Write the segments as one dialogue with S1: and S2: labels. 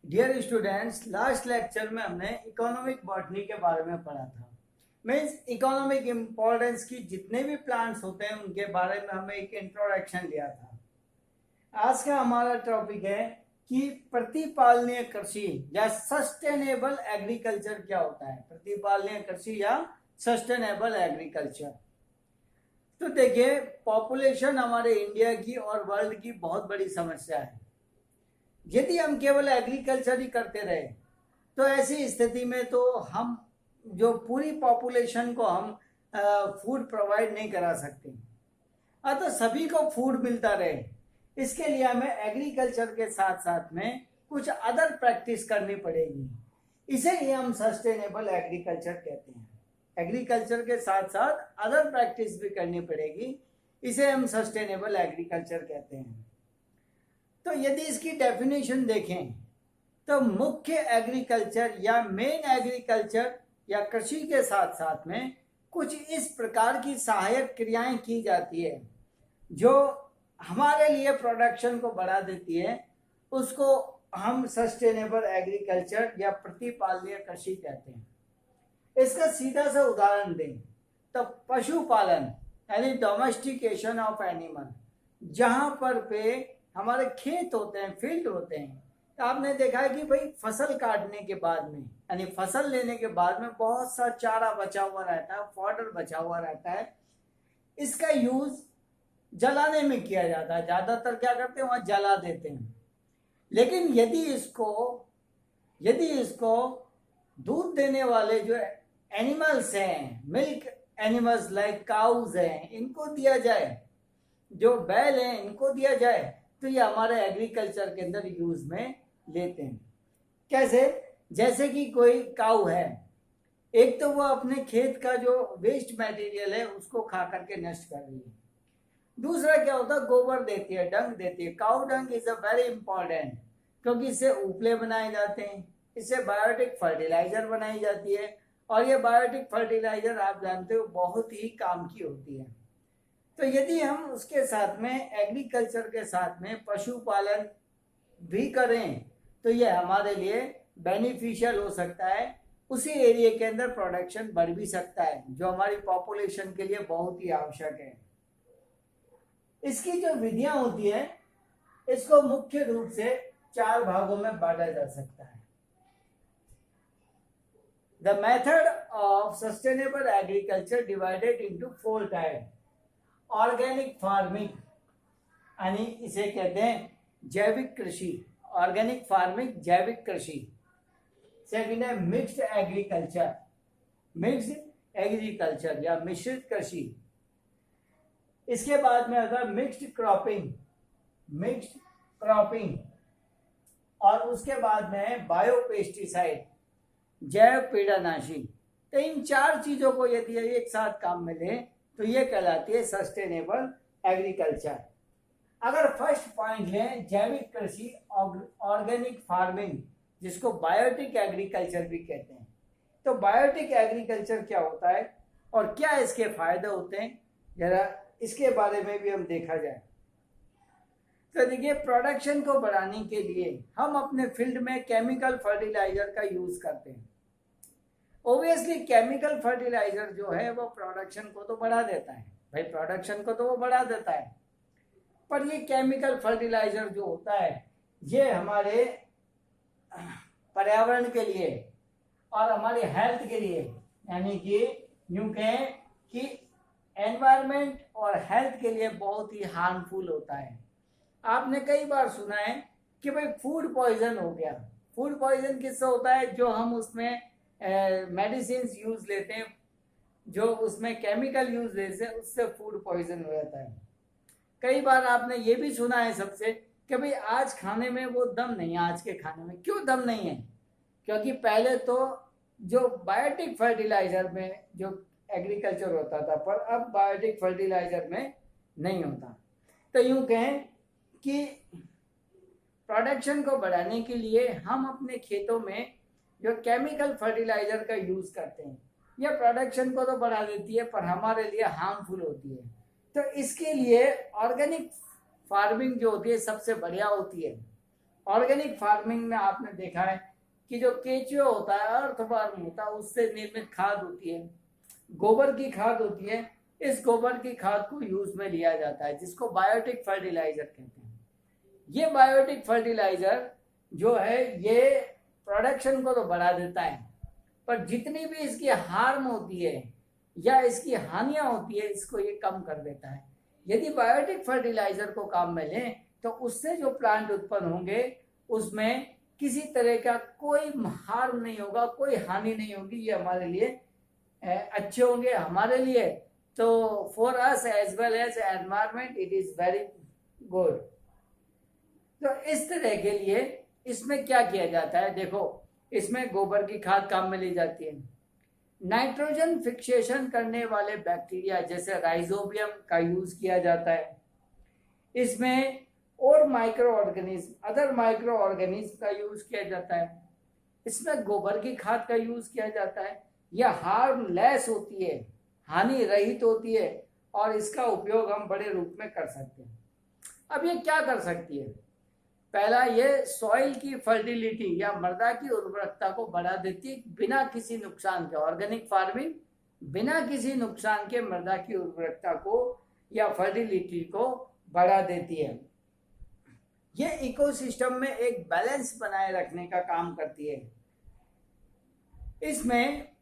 S1: Dear students, last lecture में हमने economic botany के बारे में पढ़ा था। मीन्स इकोनॉमिक इम्पोर्टेंस की जितने भी प्लांट्स होते हैं उनके बारे में हमें एक इंट्रोडक्शन लिया था। आज का हमारा टॉपिक है कि प्रतिपालनीय कृषि या सस्टेनेबल एग्रीकल्चर क्या होता है। प्रतिपालनीय कृषि या सस्टेनेबल एग्रीकल्चर। तो देखिए, पॉपुलेशन हमारे इंडिया की और वर्ल्ड की बहुत बड़ी समस्या है। यदि हम केवल एग्रीकल्चर ही करते रहे तो ऐसी स्थिति में तो हम जो पूरी पॉपुलेशन को हम फूड प्रोवाइड नहीं करा सकते। अतः सभी को फूड मिलता रहे, इसके लिए हमें एग्रीकल्चर के साथ साथ में कुछ अदर प्रैक्टिस करनी पड़ेगी। इसे ही हम सस्टेनेबल एग्रीकल्चर कहते हैं। एग्रीकल्चर के साथ साथ अदर प्रैक्टिस भी करनी पड़ेगी, इसे हम सस्टेनेबल एग्रीकल्चर कहते हैं। तो यदि इसकी डेफिनेशन देखें तो मुख्य एग्रीकल्चर या मेन एग्रीकल्चर या कृषि के साथ साथ में कुछ इस प्रकार की सहायक क्रियाएं की जाती है जो हमारे लिए प्रोडक्शन को बढ़ा देती है, उसको हम सस्टेनेबल एग्रीकल्चर या प्रतिपालनीय कृषि कहते हैं। इसका सीधा सा उदाहरण दें तो पशुपालन यानी डोमेस्टिकेशन ऑफ एनिमल, जहां पर पे हमारे खेत होते हैं, फील्ड होते हैं। तो आपने देखा है कि भाई फसल काटने के बाद में यानी फसल लेने के बाद में बहुत सा चारा बचा हुआ रहता है, फॉडर बचा हुआ रहता है। इसका यूज जलाने में किया जाता है। ज्यादातर क्या करते हैं, वहां जला देते हैं। लेकिन यदि इसको दूध देने वाले जो एनिमल्स हैं, मिल्क एनिमल्स लाइक काउज हैं, इनको दिया जाए, जो बैल हैं इनको दिया जाए, तो ये हमारे एग्रीकल्चर के अंदर यूज में लेते हैं। कैसे? जैसे कि कोई काऊ है, एक तो वो अपने खेत का जो वेस्ट मटेरियल है उसको खा करके नष्ट कर रही है। दूसरा क्या होता है, गोबर देती है, डंग देती है। Cow dung is a very important, क्योंकि इससे उपले बनाए जाते हैं, इससे बायोटिक फर्टिलाइजर बनाई जाती है। और ये बायोटिक फर्टिलाइजर आप जानते हो बहुत ही काम की होती है। तो यदि हम उसके साथ में एग्रीकल्चर के साथ में पशुपालन भी करें तो यह हमारे लिए बेनिफिशियल हो सकता है। उसी एरिया के अंदर प्रोडक्शन बढ़ भी सकता है, जो हमारी पॉपुलेशन के लिए बहुत ही आवश्यक है। इसकी जो विधियां होती है, इसको मुख्य रूप से 4 भागों में बांटा जा सकता है। The method of sustainable agriculture divided into 4 type. Organic farming यानी इसे कहते हैं जैविक कृषि, ऑर्गेनिक फार्मिंग, जैविक कृषि। सेकंड है मिक्स्ड एग्रीकल्चर, मिक्स्ड एग्रीकल्चर या मिश्रित कृषि। इसके बाद में आता है मिक्स्ड क्रॉपिंग, मिक्स्ड क्रॉपिंग। और उसके बाद में है बायोपेस्टिसाइड, जैव पीड़ानाशी। तो इन 4 चीजों को यदि एक साथ काम में लें तो ये कहलाती है सस्टेनेबल एग्रीकल्चर। अगर फर्स्ट पॉइंट लें, जैविक कृषि, ऑर्गेनिक फार्मिंग, जिसको बायोटिक एग्रीकल्चर भी कहते हैं। तो बायोटिक एग्रीकल्चर क्या होता है और क्या इसके फायदे होते हैं, जरा इसके बारे में भी हम देखा जाए। तो देखिए, प्रोडक्शन को बढ़ाने के लिए हम अपने फील्ड में केमिकल फर्टिलाइजर का यूज करते हैं। ऑब्वियसली केमिकल फर्टिलाइजर जो है वो प्रोडक्शन को तो बढ़ा देता है, भाई प्रोडक्शन को तो वो बढ़ा देता है। पर ये केमिकल फर्टिलाइजर जो होता है ये हमारे पर्यावरण के लिए और हमारी हेल्थ के लिए, यानी कि यूं कहें कि एनवायरमेंट और हेल्थ के लिए बहुत ही हार्मफुल होता है। आपने कई बार सुना है कि भाई फूड पॉइजन हो गया। फूड पॉइजन किससे होता है? जो हम उसमें मेडिसिन यूज लेते हैं, जो उसमें केमिकल यूज लेते हैं, उससे फूड पॉइजन हो जाता है। कई बार आपने ये भी सुना है सबसे कि भाई आज खाने में वो दम नहीं है। आज के खाने में क्यों दम नहीं है? क्योंकि पहले तो जो बायोटिक फर्टिलाइजर में जो एग्रीकल्चर होता था, पर अब बायोटिक फर्टिलाइजर में नहीं होता। तो यूं कहें कि प्रोडक्शन को बढ़ाने के लिए हम अपने खेतों में जो केमिकल फर्टिलाइजर का यूज करते हैं, यह प्रोडक्शन को तो बढ़ा देती है पर हमारे लिए हार्मफुल होती है। तो इसके लिए ऑर्गेनिक फार्मिंग जो होती है सबसे बढ़िया होती है। ऑर्गेनिक फार्मिंग में आपने देखा है कि जो केचुआ होता है, अर्थवर्म होता है, उससे निर्मित खाद होती है, गोबर की खाद होती है। इस गोबर की खाद को यूज में लिया जाता है, जिसको बायोटिक फर्टिलाइजर कहते हैं। ये बायोटिक फर्टिलाइजर जो है ये प्रोडक्शन को तो बढ़ा देता है, पर जितनी भी इसकी हार्म होती है या इसकी हानियां होती है, इसको ये कम कर देता है। यदि बायोटिक फर्टिलाइजर को काम में लें तो उससे जो प्लांट उत्पन्न होंगे उसमें किसी तरह का कोई हार्म नहीं होगा, कोई हानि नहीं होगी। ये हमारे लिए अच्छे होंगे, हमारे लिए तो for us as well as environment it is very good. तो इस तरह के लिए इसमें क्या किया जाता है, देखो इसमें गोबर की खाद काम में ली जाती है। नाइट्रोजन फिक्सेशन करने वाले बैक्टीरिया जैसे राइजोबियम का यूज किया जाता है। इसमें और micro organism, other micro organism का यूज किया जाता है। इसमें गोबर की खाद का यूज किया जाता है। यह हार्मलेस होती है, हानि रहित होती है, और इसका उपयोग हम बड़े रूप में कर सकते हैं। अब ये क्या कर सकती है, पहला ये सॉइल की फर्टिलिटी या मृदा की उर्वरकता को बढ़ा देती है बिना किसी नुकसान के। ऑर्गेनिक फार्मिंग बिना किसी नुकसान के मृदा की उर्वरकता को या फर्टिलिटी को बढ़ा देती है। ये इकोसिस्टम में एक बैलेंस बनाए रखने का काम करती है। इसमें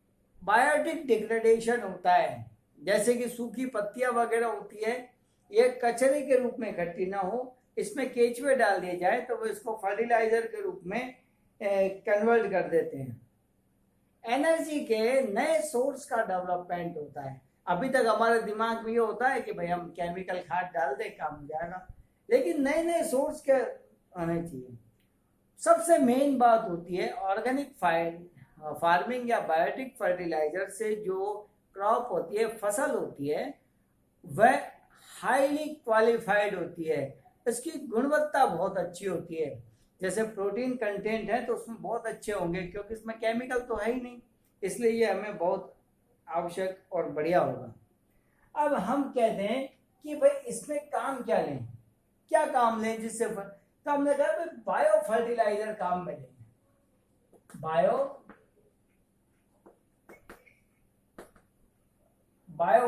S1: बायोटिक डिग्रेडेशन होता है, जैसे कि सूखी पत्तियां वगैरह होती है, ये कचरे के रूप में इकट्ठी ना हो, इसमें केचुए डाल दिए जाए तो वो इसको फर्टिलाइजर के रूप में कन्वर्ट कर देते हैं। एनर्जी के नए सोर्स का डेवलपमेंट होता है। अभी तक हमारे दिमाग में ये होता है कि भाई हम केमिकल खाद डाल दे काम हो जाएगा, लेकिन नए नए सोर्स के आने चाहिए। सबसे मेन बात होती है ऑर्गेनिक फार्मिंग या बायोटिक फर्टिलाइजर से जो क्रॉप होती है, फसल होती है, वह हाईली क्वालिफाइड होती है। इसकी गुणवत्ता बहुत अच्छी होती है। जैसे प्रोटीन कंटेंट है तो उसमें बहुत अच्छे होंगे, क्योंकि इसमें केमिकल तो है ही नहीं, इसलिए ये हमें बहुत आवश्यक और बढ़िया होगा। अब हम कहते हैं कि भाई इसमें काम क्या लें, क्या काम लें जिससे, तो हमने कहा भाई बायो फर्टिलाइजर काम में लें। बायो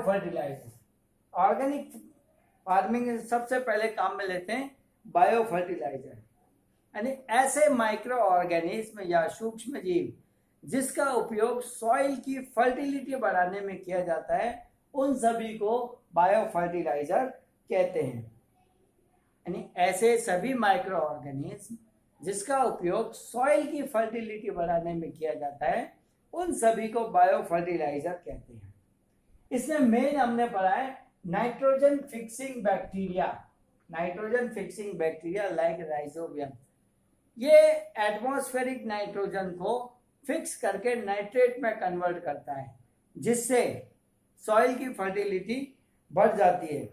S1: फर्टिलाइजर ऑर्गेनिक फार्मिंग सबसे पहले काम में लेते हैं बायो फर्टिलाइजर, यानी ऐसे माइक्रो ऑर्गेनिज्म या सूक्ष्म जीव जिसका उपयोग सॉइल की फर्टिलिटी बढ़ाने में किया जाता है, उन सभी को बायो फर्टिलाइजर कहते हैं। यानी ऐसे सभी माइक्रो ऑर्गेनिज्म जिसका उपयोग सॉइल की फर्टिलिटी बढ़ाने में किया जाता है, उन सभी को बायो फर्टिलाइजर कहते हैं। इसमें मेन हमने पढ़ा है nitrogen fixing bacteria, nitrogen fixing bacteria like rhizobium. ये एटमॉस्फेरिक नाइट्रोजन को फिक्स करके नाइट्रेट में कन्वर्ट करता है, जिससे सॉइल की फर्टिलिटी बढ़ जाती है।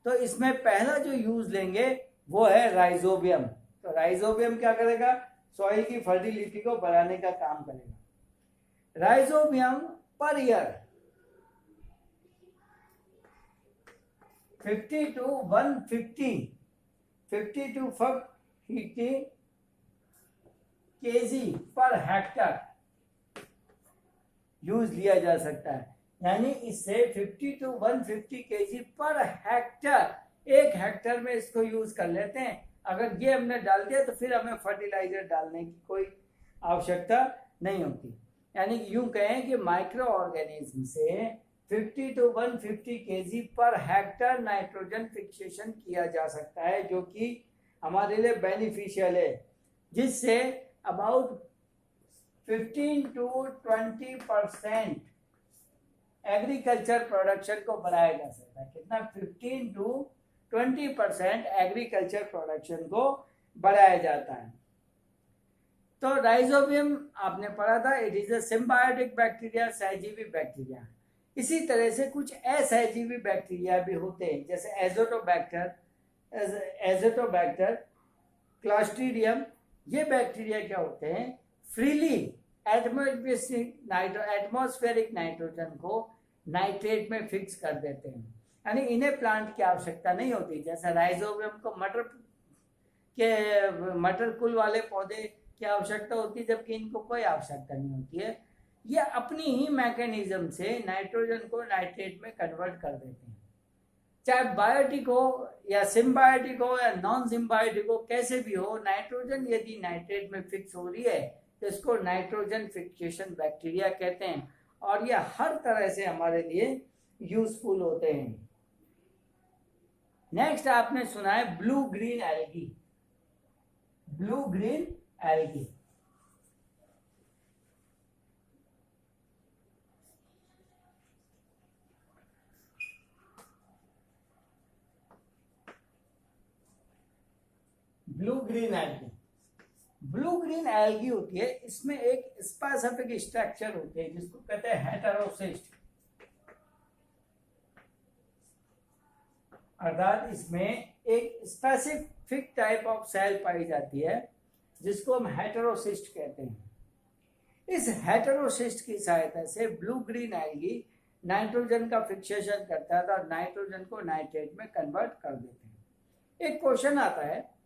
S1: तो इसमें पहला जो यूज लेंगे वो है राइजोबियम। तो राइजोबियम क्या करेगा, सॉइल की फर्टिलिटी को बढ़ाने का काम करेगा। Rhizobium per year 50 to 150 kg per hectare use लिया जा सकता है। यानी इससे 50 to 150 kg पर हेक्टर, एक हेक्टर में इसको यूज कर लेते हैं। अगर ये हमने डाल दिया तो फिर हमें फर्टिलाइजर डालने की कोई आवश्यकता नहीं होती। यानी यूं कहें कि माइक्रो ऑर्गेनिज्म से 50 to 150 kg per hectare nitrogen fixation किया जा सकता है, जो कि हमारे लिए बेनिफिशियल है, जिससे अबाउट 15 to 20% एग्रीकल्चर प्रोडक्शन को बढ़ाया जा सकता है। कितना, 15 to 20% एग्रीकल्चर प्रोडक्शन को बढ़ाया जाता है। तो राइजोबियम आपने पढ़ा था, it is a symbiotic bacteria, सहजीवी बैक्टीरिया। इसी तरह से कुछ असहजीवी बैक्टीरिया भी होते हैं, जैसे एजोटोबैक्टर, क्लॉस्ट्रीडियम। ये बैक्टीरिया क्या होते हैं, फ्रीली एटमॉस्फेरिक नाइट्रोजन को नाइट्रेट में फिक्स कर देते हैं। यानी इन्हें प्लांट की आवश्यकता नहीं होती। जैसे राइजोबियम को मटर कि मटर कुल वाले पौधे की आवश्यकता होती है, जबकि इनको कोई आवश्यकता नहीं होती है। ये अपनी ही मैकेनिज्म से नाइट्रोजन को नाइट्रेट में कन्वर्ट कर देते हैं। चाहे बायोटिक हो या सिम्बायोटिक हो या नॉन सिम्बायोटिक हो, कैसे भी हो, नाइट्रोजन यदि नाइट्रेट में फिक्स हो रही है तो इसको नाइट्रोजन फिक्सेशन बैक्टीरिया कहते हैं, और ये हर तरह से हमारे लिए यूजफुल होते हैं। नेक्स्ट आपने सुना है blue green algae. Blue green algae blue green algae blue green algae होती है, इसमें एक स्पेसिफिक स्ट्रक्चर होती है जिसको कहते हैं हेटेरोसिस्ट, अर्थात इसमें एक स्पेसिफिक टाइप ऑफ सेल पाई जाती है जिसको हम हेटेरोसिस्ट कहते हैं। इस हेटेरोसिस्ट की सहायता से ब्लू ग्रीन एल्गी नाइट्रोजन का फिक्सेशन करता है और नाइट्रोजन को नाइट्रेट में कन्वर्ट कर देते हैं। एक क्वेश्चन आता है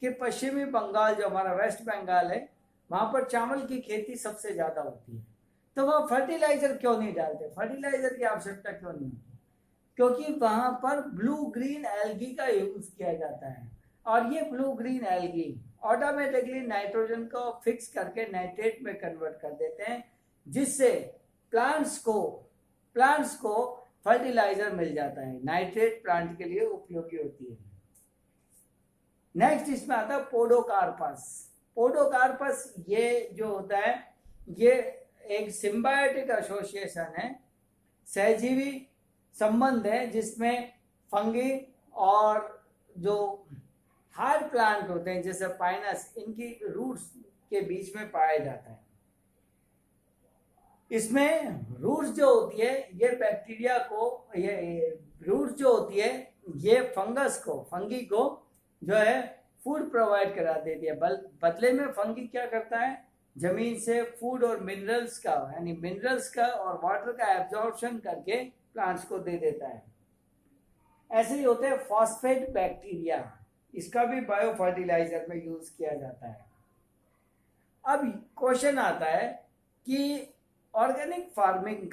S1: कि पश्चिमी बंगाल, जो हमारा वेस्ट बंगाल है, वहां पर चावल की खेती सबसे ज्यादा होती है, तो वह फर्टिलाइजर क्यों नहीं डालते, फर्टिलाइजर की आवश्यकता क्यों नहीं होती? क्योंकि वहां पर ब्लू ग्रीन एल्गी का यूज किया जाता है, और ये blue green algae automatically nitrogen को फिक्स करके नाइट्रेट में कन्वर्ट कर देते हैं, जिससे प्लांट्स को फर्टिलाइजर मिल जाता है। नाइट्रेट प्लांट के लिए उपयोगी होती है। नेक्स्ट इसमें आता है पोडोकार्पस। पोडोकार्पस ये जो होता है, ये एक सिम्बायोटिक एसोसिएशन है, सहजीवी संबंध है, जिसमें फंगी और जो हार्ड प्लांट होते हैं जैसे पाइनस, इनकी रूट्स के बीच में पाया जाता है। इसमें रूट्स जो होती है ये बैक्टीरिया को, ये रूट्स जो होती है ये फंगी को जो है फूड प्रोवाइड करा देती है। बदले में फंगी क्या करता है, जमीन से फूड और मिनरल्स का, यानी मिनरल्स का और वाटर का एब्जॉर्प्शन करके प्लांट्स को दे देता है। ऐसे ही होते हैं फॉस्फेट बैक्टीरिया, इसका भी बायो फर्टिलाइजर में यूज किया जाता है। अब क्वेश्चन आता है कि ऑर्गेनिक फार्मिंग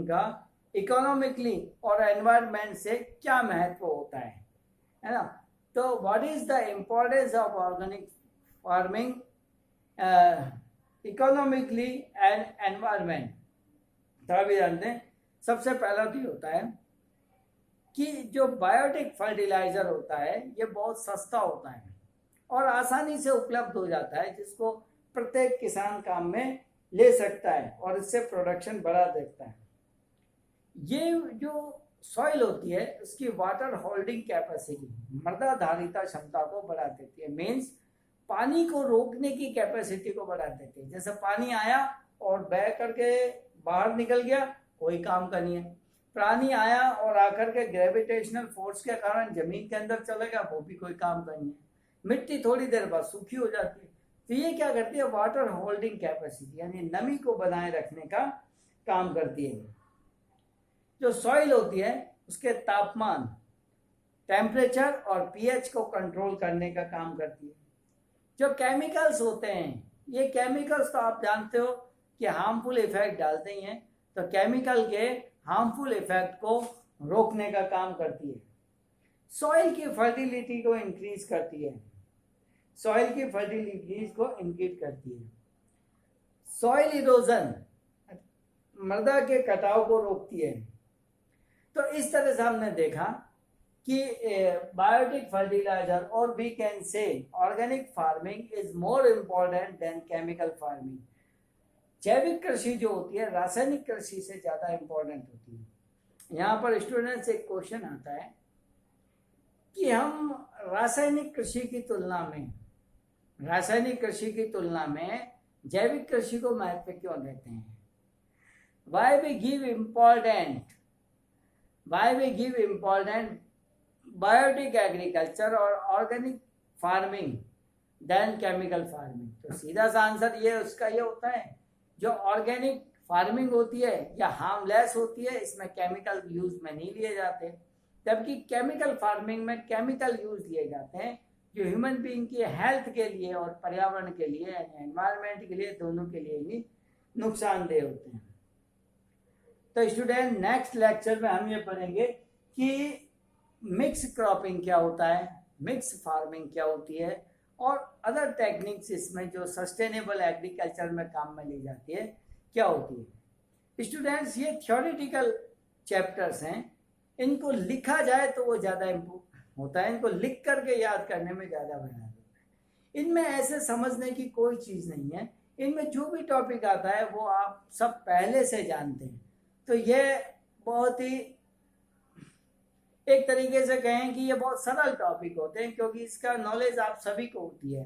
S1: का इकोनॉमिकली और एनवायरनमेंट से क्या महत्व होता है ना? तो what is the importance of organic farming economically and environment? तभी जानते हैं। सबसे पहला तो होता है कि जो बायोटिक फर्टिलाइजर होता है ये बहुत सस्ता होता है और आसानी से उपलब्ध हो जाता है, जिसको प्रत्येक किसान काम में ले सकता है और इससे प्रोडक्शन बढ़ा देता है। ये जो सॉइल होती है उसकी वाटर होल्डिंग कैपेसिटी, मृदा धारिता क्षमता को बढ़ा देती है। मीन्स पानी को रोकने की कैपेसिटी को बढ़ा देती है। जैसे पानी आया और बह करके बाहर निकल गया, कोई काम का नहीं है। पानी आया और आकर के ग्रेविटेशनल फोर्स के कारण जमीन के अंदर चलेगा, वो भी कोई काम का नहीं है। मिट्टी थोड़ी देर बाद सूखी हो जाती है। तो ये क्या करती है, वाटर होल्डिंग कैपेसिटी यानी नमी को बनाए रखने का काम करती है। जो सॉइल होती है उसके तापमान, टेम्परेचर और पीएच को कंट्रोल करने का काम करती है। जो केमिकल्स होते हैं, ये केमिकल्स तो आप जानते हो कि हार्मफुल इफेक्ट डालते ही हैं, तो केमिकल के हार्मफुल इफेक्ट को रोकने का काम करती है। सॉइल की फर्टिलिटी को इंक्रीज करती है। सॉइल इरोजन, मृदा के कटाव को रोकती है। तो इस तरह से हमने देखा कि बायोटिक फर्टिलाइजर और we can say organic farming is more important than chemical farming. जैविक कृषि जो होती है रासायनिक कृषि से ज्यादा इम्पोर्टेंट होती है। यहाँ पर स्टूडेंट से एक क्वेश्चन आता है कि हम रासायनिक कृषि की तुलना में जैविक कृषि को महत्व क्यों देते हैं? Why we give important biotic agriculture और organic farming than chemical farming? तो सीधा सा आंसर ये उसका ये होता है, जो ऑर्गेनिक फार्मिंग होती है या हार्मलेस होती है, इसमें केमिकल यूज में नहीं लिए जाते, जबकि केमिकल फार्मिंग में केमिकल यूज लिए जाते हैं जो ह्यूमन बीइंग की हेल्थ के लिए और पर्यावरण के लिए, एनवायरनमेंट के लिए, दोनों के लिए ही नुकसानदेह होते हैं। तो स्टूडेंट, नेक्स्ट लेक्चर में हम ये पढ़ेंगे कि मिक्स क्रॉपिंग क्या होता है, मिक्स फार्मिंग क्या होती है, और अदर टेक्निक्स इसमें जो सस्टेनेबल एग्रीकल्चर में काम में ली जाती है क्या होती है। स्टूडेंट्स, ये थ्योरेटिकल चैप्टर्स हैं, इनको लिखा जाए तो वो ज़्यादा होता है, इनको लिख करके याद करने में ज़्यादा मेहनत होता है। इनमें ऐसे समझने की कोई चीज़ नहीं है, इनमें जो भी टॉपिक आता है वो आप सब पहले से जानते हैं। तो ये बहुत ही, एक तरीके से कहें कि ये बहुत सरल टॉपिक होते हैं, क्योंकि इसका नॉलेज आप सभी को होती है,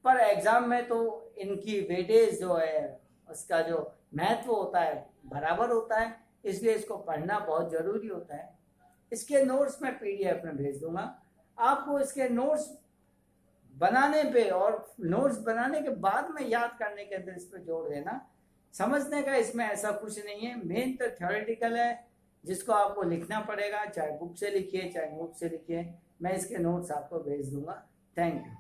S1: पर एग्जाम में तो इनकी वेटेज जो है, उसका जो महत्व होता है बराबर होता है, इसलिए इसको पढ़ना बहुत ज़रूरी होता है। इसके नोट्स मैं PDF में भेज दूंगा आपको। इसके नोट्स बनाने पे और नोट्स बनाने के बाद में याद करने के अंदर इस पर जोर देना, समझने का इसमें ऐसा कुछ नहीं है। मेन तो थ्योरेटिकल है, जिसको आपको लिखना पड़ेगा, चाहे बुक से लिखिए चाहे नोट से लिखिए। मैं इसके नोट्स आपको भेज दूंगा। Thank you.